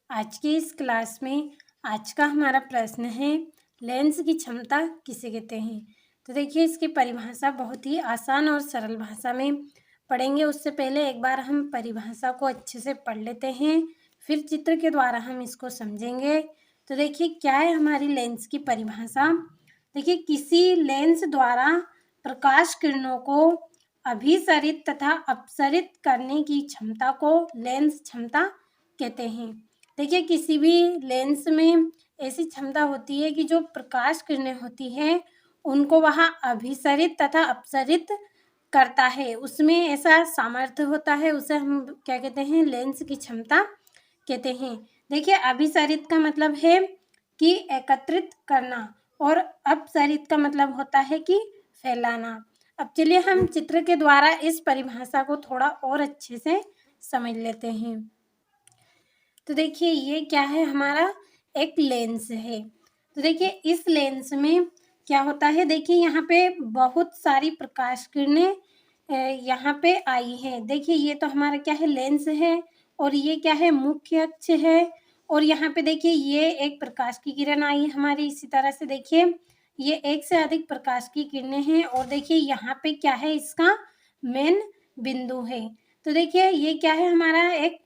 आज की इस क्लास में आज का हमारा प्रश्न है लेंस की क्षमता किसे कहते हैं। तो देखिए इसकी परिभाषा बहुत ही आसान और सरल भाषा में पढ़ेंगे। उससे पहले एक बार हम परिभाषा को अच्छे से पढ़ लेते हैं, फिर चित्र के द्वारा हम इसको समझेंगे। तो देखिए क्या है हमारी लेंस की परिभाषा। देखिए किसी लेंस द्वारा प्रकाश किरणों को अभिसरित तथा अपसरित करने की क्षमता को लेंस क्षमता कहते हैं। देखिए किसी भी लेंस में ऐसी क्षमता होती है कि जो प्रकाश किरणें होती हैं उनको वह अभिसरित तथा अपसरित करता है, उसमें ऐसा सामर्थ्य होता है, उसे हम क्या कहते हैं, लेंस की क्षमता कहते हैं। देखिए अभिसरित का मतलब है कि एकत्रित करना और अपसरित का मतलब होता है कि फैलाना। अब चलिए हम चित्र के द्वारा इस परिभाषा को थोड़ा और अच्छे से समझ लेते हैं। तो देखिए ये क्या है, हमारा एक लेंस है। तो देखिए इस लेंस में क्या होता है, देखिए यहाँ पे बहुत सारी प्रकाश किरणें यहाँ पे आई हैं। देखिए ये तो हमारा क्या है, लेंस है, और ये क्या है, मुख्य अक्ष है। और यहाँ पे देखिए ये एक प्रकाश की किरण आई है हमारी। इसी तरह से देखिए ये एक से अधिक प्रकाश की किरणें हैं, और देखिए यहाँ पे क्या है, इसका मेन बिंदु है। तो देखिए ये क्या है, हमारा एक,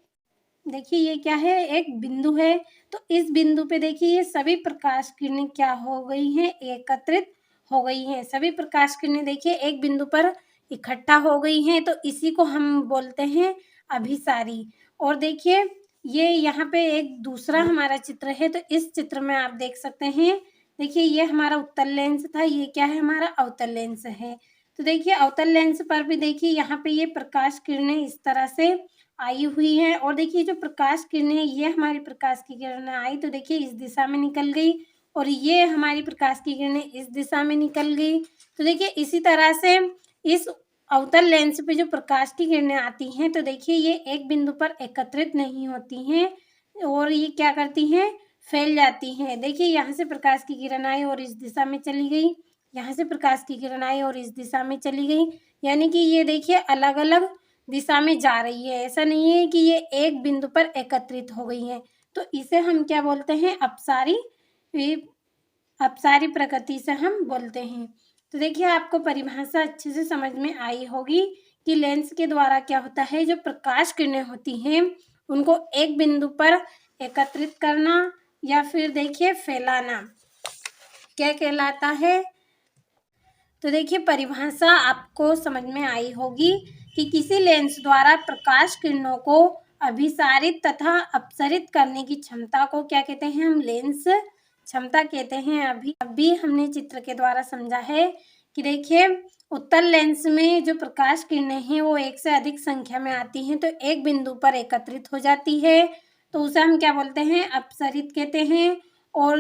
देखिए ये क्या है, एक बिंदु है। तो इस बिंदु पे देखिए ये सभी प्रकाश किरणें क्या हो गई हैं, एकत्रित हो गई हैं। सभी प्रकाश किरणें देखिए एक बिंदु पर इकट्ठा हो गई हैं, तो इसी को हम बोलते हैं अभिसारी। और देखिए ये यहाँ पे एक दूसरा हमारा चित्र है। तो इस चित्र में आप देख सकते हैं, देखिए ये हमारा उत्तल लेंस था, ये क्या है, हमारा अवतल लेंस है। तो देखिए अवतल लेंस पर भी देखिए यहाँ पे ये प्रकाश किरणें इस तरह से आई हुई है। और देखिए जो प्रकाश किरणें, ये हमारी प्रकाश की किरणें आई तो देखिए इस दिशा में निकल गई, और ये हमारी प्रकाश की किरणें इस दिशा में निकल गई। तो देखिए इसी तरह से इस अवतल लेंस पे जो प्रकाश की किरणें आती हैं, तो देखिए ये एक बिंदु पर एकत्रित नहीं होती हैं, और ये क्या करती हैं, फैल जाती हैं। देखिए यहाँ से प्रकाश की किरण आई और इस दिशा में चली गई, यहाँ से प्रकाश की किरण आई और इस दिशा में चली गई, यानी कि ये देखिए अलग अलग दिशा में जा रही है। ऐसा नहीं है कि ये एक बिंदु पर एकत्रित हो गई है। तो इसे हम क्या बोलते हैं, अपसारी प्रकृति से हम बोलते हैं। तो देखिए आपको परिभाषा अच्छे से समझ में आई होगी कि लेंस के द्वारा क्या होता है, जो प्रकाश किरणें होती हैं उनको एक बिंदु पर एकत्रित करना या फिर देखिए फैलाना क्या कहलाता है। तो देखिए परिभाषा आपको समझ में आई होगी कि किसी लेंस द्वारा प्रकाश किरणों को अभिसारित तथा अपसरित करने की क्षमता को क्या कहते हैं, हम लेंस क्षमता कहते हैं। अभी हमने चित्र के द्वारा समझा है कि देखिए उत्तल लेंस में जो प्रकाश किरणें हैं वो एक से अधिक संख्या में आती हैं, तो एक बिंदु पर एकत्रित हो जाती है, तो उसे हम क्या बोलते हैं, अपसरित कहते हैं। और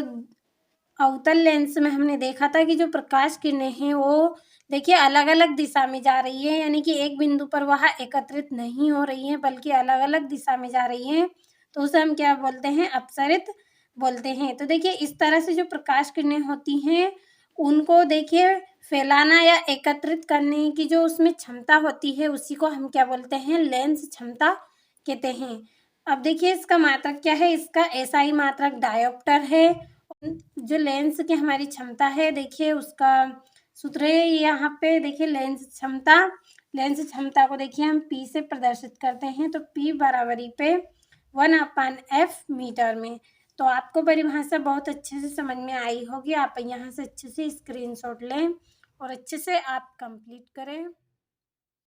अवतल लेंस में हमने देखा था कि जो प्रकाश किरणें हैं वो देखिए अलग अलग दिशा में जा रही है, यानी कि एक बिंदु पर वह एकत्रित नहीं हो रही है बल्कि अलग अलग दिशा में जा रही हैं, तो उसे हम क्या बोलते हैं, अपसरित बोलते हैं। तो देखिए इस तरह से जो प्रकाश किरणें होती हैं उनको देखिए फैलाना या एकत्रित करने की जो उसमें क्षमता होती है उसी को हम क्या बोलते हैं, लेंस क्षमता कहते हैं। अब देखिए इसका मात्रक क्या है, इसका एसआई मात्रक डायोप्टर है। जो लेंस की हमारी क्षमता है देखिए उसका सूत्र है यहाँ पे, देखिए लेंस क्षमता को देखिए हम पी से प्रदर्शित करते हैं, तो पी बराबरी पे 1/f मीटर में। तो आपको परिभाषा बहुत अच्छे से समझ में आई होगी। आप यहाँ से अच्छे से स्क्रीनशॉट लें और अच्छे से आप कंप्लीट करें।